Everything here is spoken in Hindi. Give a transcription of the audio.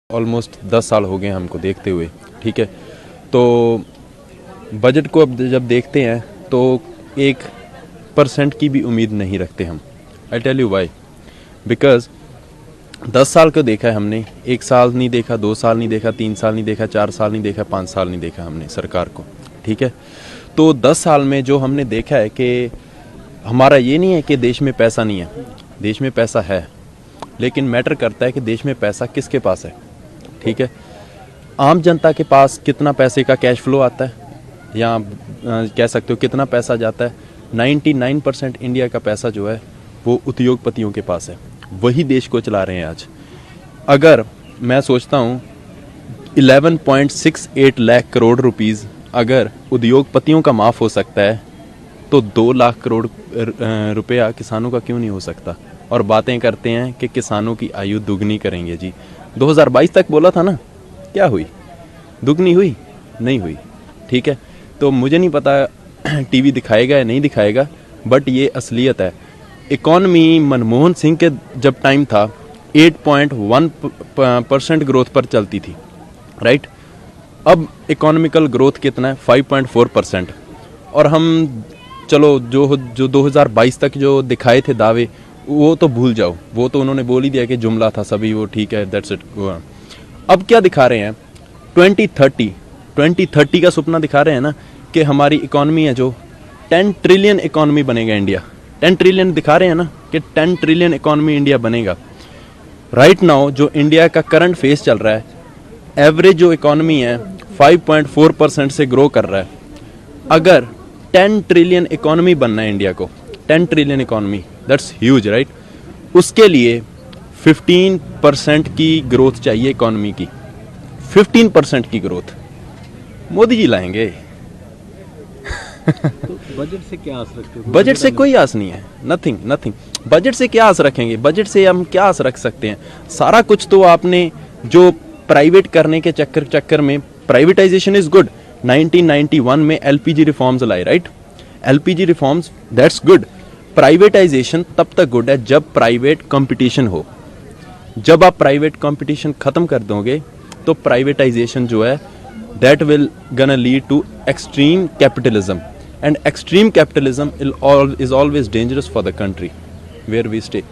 ऑलमोस्ट 10 साल हो गए हमको देखते हुए, ठीक है। तो बजट को अब जब देखते हैं तो 1% की भी उम्मीद नहीं रखते हम। I tell you why, because 10 साल को देखा है हमने, 1 साल नहीं देखा, 2 साल नहीं देखा, 3 साल नहीं देखा, 4 साल नहीं देखा, 5 साल नहीं देखा हमने सरकार को, ठीक है। तो 10 साल में जो हमने देखा है कि हमारा ये नहीं है कि देश में पैसा नहीं है, देश में पैसा है, लेकिन मैटर करता है कि देश में पैसा किसके पास है, ठीक है। आम जनता के पास कितना पैसे का कैश फ्लो आता है, या कह सकते हो कितना पैसा जाता है। 99% इंडिया का पैसा जो है वो उद्योगपतियों के पास है, वही देश को चला रहे हैं आज। अगर मैं सोचता हूँ 11.68 लाख करोड़ रुपीज़ अगर उद्योगपतियों का माफ़ हो सकता है तो 2 लाख करोड़ रुपया किसानों का क्यों नहीं हो सकता। और बातें करते हैं कि किसानों की आयु दुगनी करेंगे जी। 2022 तक बोला था ना, क्या हुई? दुगनी हुई? नहीं हुई, ठीक है। तो मुझे नहीं पता टीवी दिखाएगा या नहीं दिखाएगा, बट ये असलियत है। इकॉनमी मनमोहन सिंह के जब टाइम था 8.1% ग्रोथ पर चलती थी, राइट। अब इकोनॉमिकल ग्रोथ कितना है? 5.4%। और हम चलो जो 2022 तक जो दिखाए थे दावे, वो तो भूल जाओ, वो तो उन्होंने बोल ही दिया कि जुमला था सभी, वो ठीक है, दैट्स इट। अब क्या दिखा रहे हैं? 2030 का सपना दिखा रहे हैं ना, कि हमारी इकॉनमी है जो 10 ट्रिलियन इकॉनमी बनेगा इंडिया। 10 ट्रिलियन दिखा रहे हैं ना कि 10 ट्रिलियन इकॉनमी इंडिया बनेगा। राइट नाउ जो इंडिया का करंट फेस चल रहा है, एवरेज जो इकॉनमी है 5.4% से ग्रो कर रहा है। अगर 10 ट्रिलियन इकॉनमी बनना है इंडिया को, 10 trillion economy, that's huge, right. उसके लिए 15% की ग्रोथ चाहिए इकॉनमी की। 15% की ग्रोथ मोदी जी लाएंगे। तो बजट से क्या आस रखते हो? बजट से कोई आस नहीं है, नथिंग। बजट से क्या आस रखेंगे? बजट से हम क्या आस रख सकते हैं? सारा कुछ तो आपने जो प्राइवेट करने के चक्कर में, प्राइवेटाइजेशन इज गुड। 1991 में एलपीजी रिफॉर्म्स लाए, right. LPG reforms, that's good. Privatisation तब तक गुड है जब प्राइवेट कंपटीशन हो। जब आप प्राइवेट कंपटीशन खत्म कर दोगे तो प्राइवेटाइजेशन जो है that will gonna lead to extreme capitalism, and extreme capitalism is always dangerous for the country where we stay.